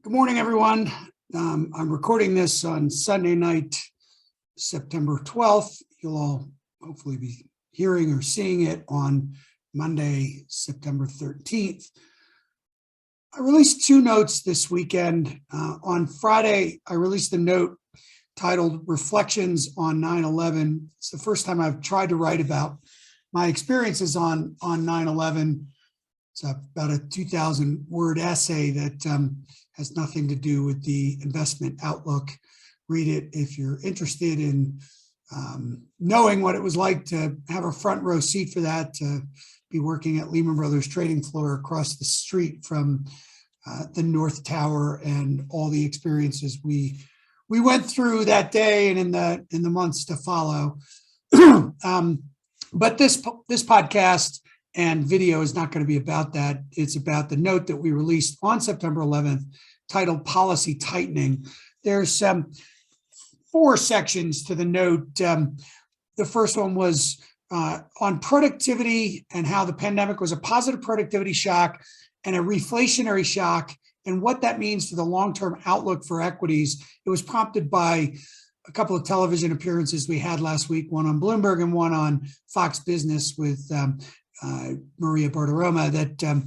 Good morning, everyone. I'm recording this on Sunday night, September 12th. You'll all hopefully be hearing or seeing it on Monday, September 13th. I released two notes this weekend. On Friday, I released a note titled Reflections on 9/11. It's the first time I've tried to write about my experiences on 9/11. It's about a 2,000-word essay that has nothing to do with the investment outlook. Read it if you're interested in knowing what it was like to have a front row seat for that, to be working at Lehman Brothers trading floor across the street from the North Tower, and all the experiences we went through that day and in the months to follow. But this podcast and video is not going to be about that. It's about the note that we released on September 11th, titled Policy Tightening. There's four sections to the note. The first one was on productivity and how the pandemic was a positive productivity shock and a reflationary shock, and what that means for the long-term outlook for equities. It was prompted by a couple of television appearances we had last week, one on Bloomberg and one on Fox Business with Maria Bartiromo, that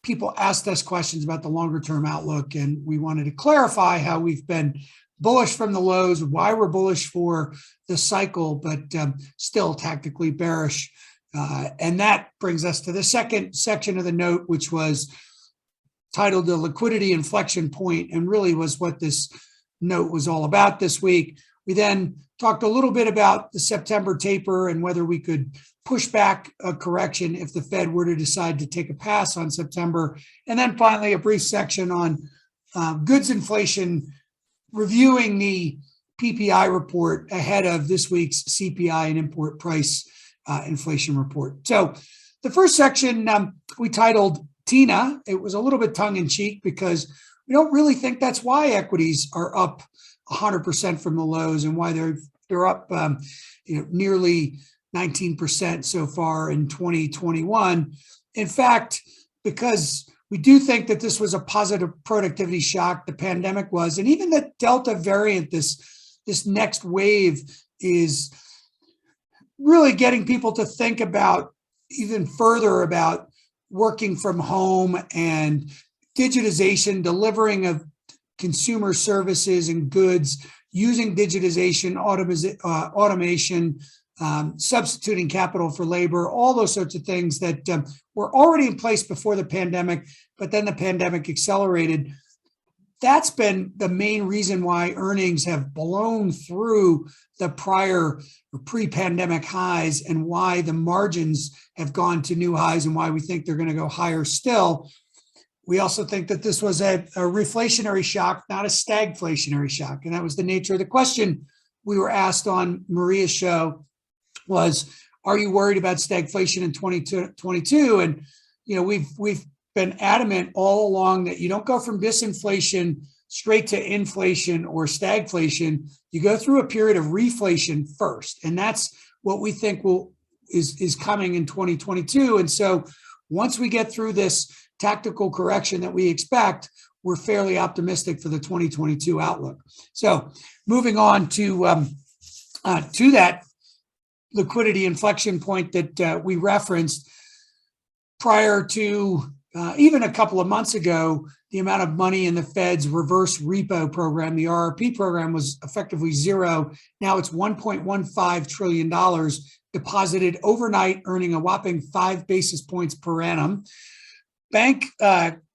people asked us questions about the longer term outlook, and we wanted to clarify how we've been bullish from the lows, why we're bullish for the cycle, but still tactically bearish. And that brings us to the second section of the note, which was titled The Liquidity Inflection Point, and really was what this note was all about this week. We then talked a little bit about the September taper and whether we could push back a correction if the Fed were to decide to take a pass on September. And then finally, a brief section on goods inflation, reviewing the PPI report ahead of this week's CPI and import price inflation report. So the first section we titled TINATT. It was a little bit tongue-in-cheek because we don't really think that's why equities are up 100% from the lows, and why they're up nearly 19% so far in 2021. In fact, because we do think that this was a positive productivity shock, the pandemic was, and even the Delta variant, this next wave, is really getting people to think about even further about working from home and digitization, delivering of consumer services and goods, using digitization, automation, substituting capital for labor, all those sorts of things that were already in place before the pandemic, but then the pandemic accelerated. That's been the main reason why earnings have blown through the prior or pre-pandemic highs, and why the margins have gone to new highs, and why we think they're going to go higher still. We also think that this was a reflationary shock, not a stagflationary shock. And that was the nature of the question we were asked on Maria's show, was, are you worried about stagflation in 2022? And we've been adamant all along that you don't go from disinflation straight to inflation or stagflation. You go through a period of reflation first, and that's what we think is coming in 2022. And so once we get through this tactical correction that we expect, we're fairly optimistic for the 2022 outlook. So moving on to that liquidity inflection point that we referenced, prior to even a couple of months ago, the amount of money in the Fed's reverse repo program, the RRP program, was effectively zero. Now it's $1.15 trillion deposited overnight, earning a whopping 5 basis points per annum. Bank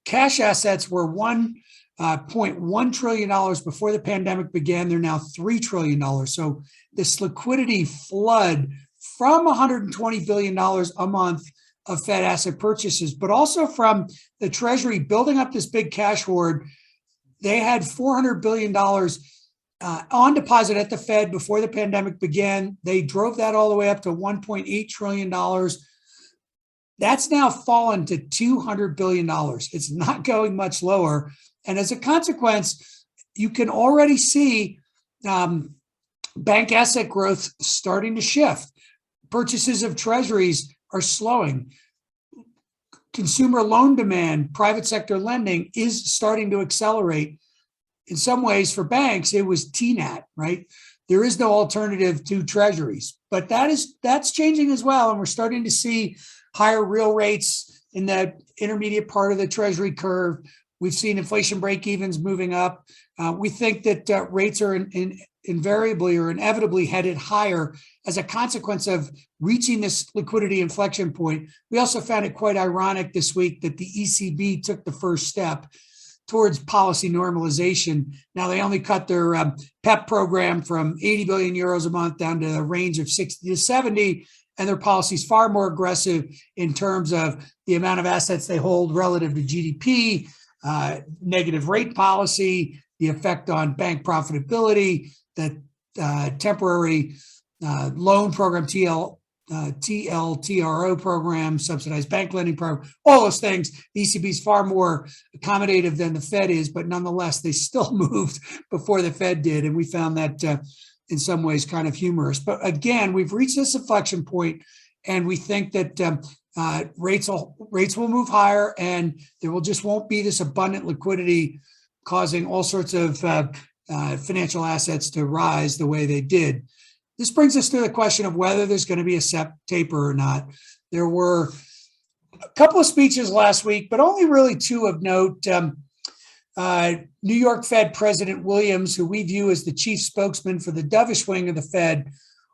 cash assets were $1.1 trillion before the pandemic began. They're now $3 trillion. So this liquidity flood from $120 billion a month of Fed asset purchases, but also from the Treasury building up this big cash hoard. They had $400 billion on deposit at the Fed before the pandemic began. They drove that all the way up to $1.8 trillion. That's now fallen to $200 billion. It's not going much lower. And as a consequence, you can already see bank asset growth starting to shift. Purchases of treasuries are slowing. consumer loan demand, private sector lending is starting to accelerate. In some ways, for banks, it was TINATT, right? There is no alternative to treasuries, but that's changing as well. And we're starting to see higher real rates in the intermediate part of the treasury curve. We've seen inflation break-evens moving up. We think that rates are invariably or inevitably headed higher as a consequence of reaching this liquidity inflection point. We also found it quite ironic this week that the ECB took the first step towards policy normalization. Now they only cut their PEP program from 80 billion euros a month down to a range of 60 to 70, and their policy is far more aggressive in terms of the amount of assets they hold relative to GDP, negative rate policy, the effect on bank profitability, the temporary loan program, TLTRO program, subsidized bank lending program, all those things. The ECB is far more accommodative than the Fed is, but nonetheless, they still moved before the Fed did. And we found that in some ways kind of humorous. But again, we've reached this inflection point, and we think that rates will move higher, and there won't be this abundant liquidity causing all sorts of financial assets to rise the way they did. This brings us to the question of whether there's going to be a SEP taper or not. There were a couple of speeches last week, but only really two of note. New York Fed President Williams, who we view as the chief spokesman for the dovish wing of the Fed,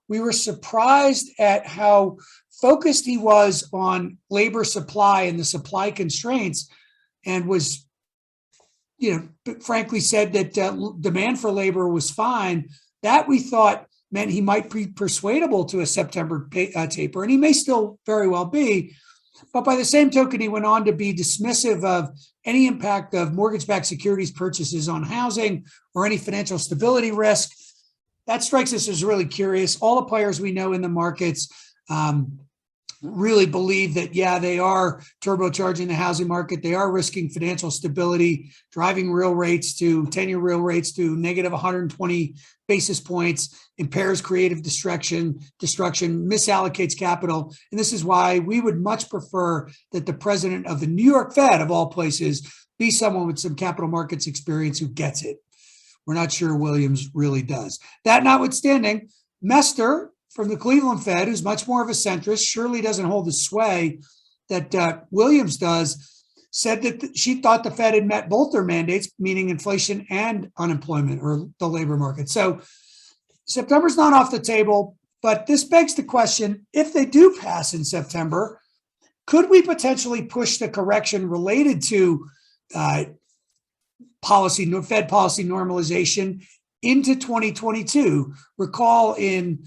we were surprised at how focused he was on labor supply and the supply constraints, and was, frankly said that demand for labor was fine. That we thought meant he might be persuadable to a September taper, and he may still very well be. But by the same token, he went on to be dismissive of any impact of mortgage-backed securities purchases on housing or any financial stability risk. That strikes us as really curious. All the players we know in the markets really believe that, they are turbocharging the housing market. They are risking financial stability, driving real rates to 10-year real rates to negative 120 basis points, impairs creative destruction, misallocates capital. And this is why we would much prefer that the president of the New York Fed, of all places, be someone with some capital markets experience who gets it. We're not sure Williams really does. That notwithstanding, Mester from the Cleveland Fed, who's much more of a centrist, surely doesn't hold the sway that Williams does, said that she thought the Fed had met both their mandates, meaning inflation and unemployment, or the labor market. So September's not off the table, but this begs the question, if they do pass in September, could we potentially push the correction related to Fed policy normalization into 2022? Recall in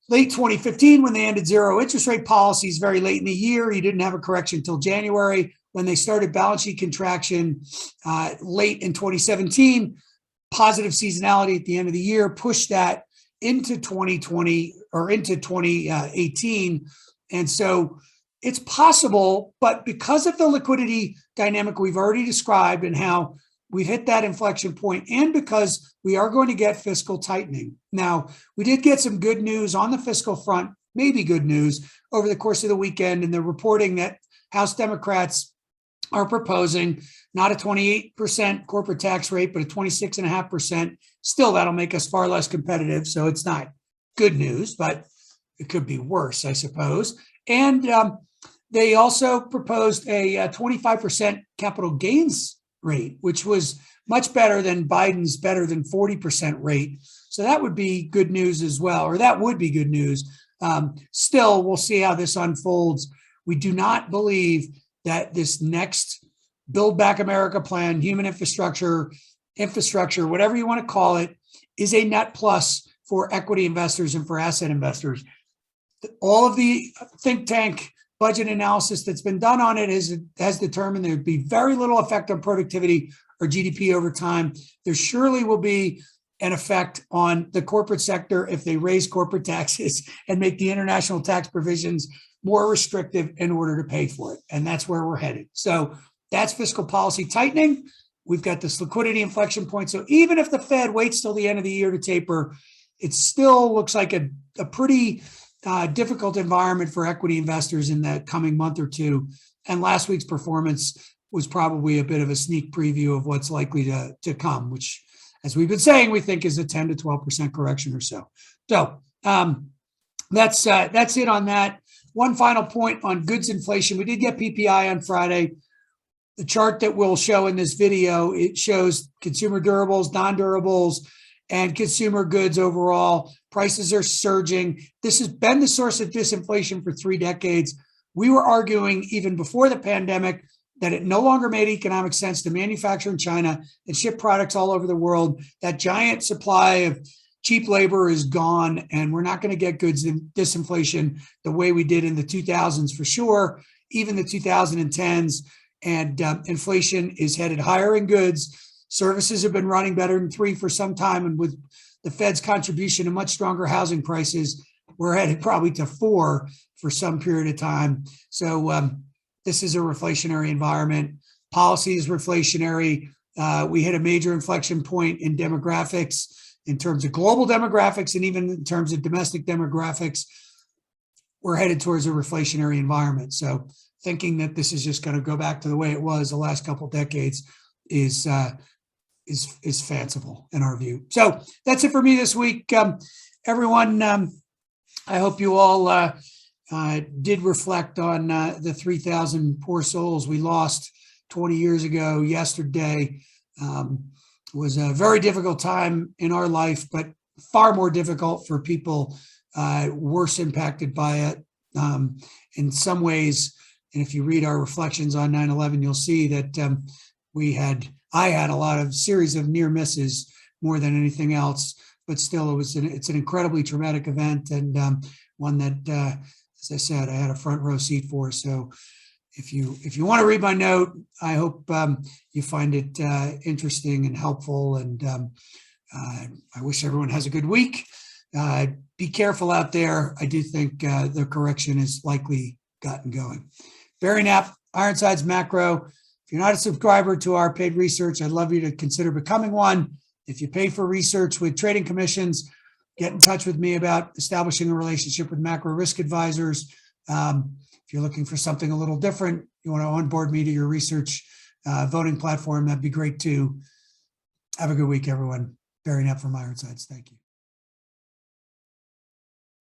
late 2015, when they ended zero interest rate policies very late in the year, you didn't have a correction until January. When they started balance sheet contraction late in 2017, positive seasonality at the end of the year pushed that into 2020 or into 2018. And so it's possible, but because of the liquidity dynamic we've already described and how we've hit that inflection point, and because we are going to get fiscal tightening. Now, we did get some good news on the fiscal front, maybe good news, over the course of the weekend, and they're reporting that House Democrats are proposing not a 28% corporate tax rate, but a 26.5%. Still, that'll make us far less competitive, so it's not good news, but it could be worse, I suppose. And they also proposed a 25% capital gains rate, which was much better than Biden's better than 40% rate. So that would be good news as well, or that would be good news. Still, we'll see how this unfolds. We do not believe that this next Build Back America plan, human infrastructure, whatever you want to call it, is a net plus for equity investors and for asset investors. All of the think tank budget analysis that's been done on it has determined there would be very little effect on productivity or GDP over time. There surely will be an effect on the corporate sector if they raise corporate taxes and make the international tax provisions more restrictive in order to pay for it. And that's where we're headed. So that's fiscal policy tightening. We've got this liquidity inflection point. So even if the Fed waits till the end of the year to taper, it still looks like a pretty difficult environment for equity investors in the coming month or two. And last week's performance was probably a bit of a sneak preview of what's likely to come, which, as we've been saying, we think is a 10 to 12% correction or so. So that's it on that. One final point on goods inflation. We did get PPI on Friday. The chart that we'll show in this video, it shows consumer durables, non-durables, and consumer goods overall. Prices are surging. This has been the source of disinflation for 3 decades. We were arguing even before the pandemic that it no longer made economic sense to manufacture in China and ship products all over the world. That giant supply of cheap labor is gone, and we're not going to get goods in disinflation the way we did in the 2000s for sure, even the 2010s. And inflation is headed higher in goods. Services have been running better than 3 for some time, and with the Fed's contribution to much stronger housing prices, we're headed probably to 4 for some period of time. So this is a reflationary environment. Policy is reflationary. We hit a major inflection point in demographics, in terms of global demographics, and even in terms of domestic demographics. We're headed towards a reflationary environment. So thinking that this is just going to go back to the way it was the last couple of decades is fanciful in our view. So that's it for me this week. Everyone, I hope you all did reflect on the 3,000 poor souls we lost 20 years ago yesterday. It was a very difficult time in our life, but far more difficult for people worse impacted by it. In some ways, and if you read our reflections on 9/11, you'll see that I had a lot of series of near misses more than anything else, but still it's an incredibly traumatic event, and one that, as I said, I had a front row seat for. So if you want to read my note, I hope you find it interesting and helpful, and I wish everyone has a good week. Be careful out there. I do think the correction is likely gotten going. Barry Knapp, Ironsides Macro. If you're not a subscriber to our paid research, I'd love you to consider becoming one. If you pay for research with trading commissions, get in touch with me about establishing a relationship with macro risk advisors. If you're looking for something a little different, you want to onboard me to your research voting platform, that'd be great too. Have a good week, everyone. Barry Knapp from Ironsides. Thank you.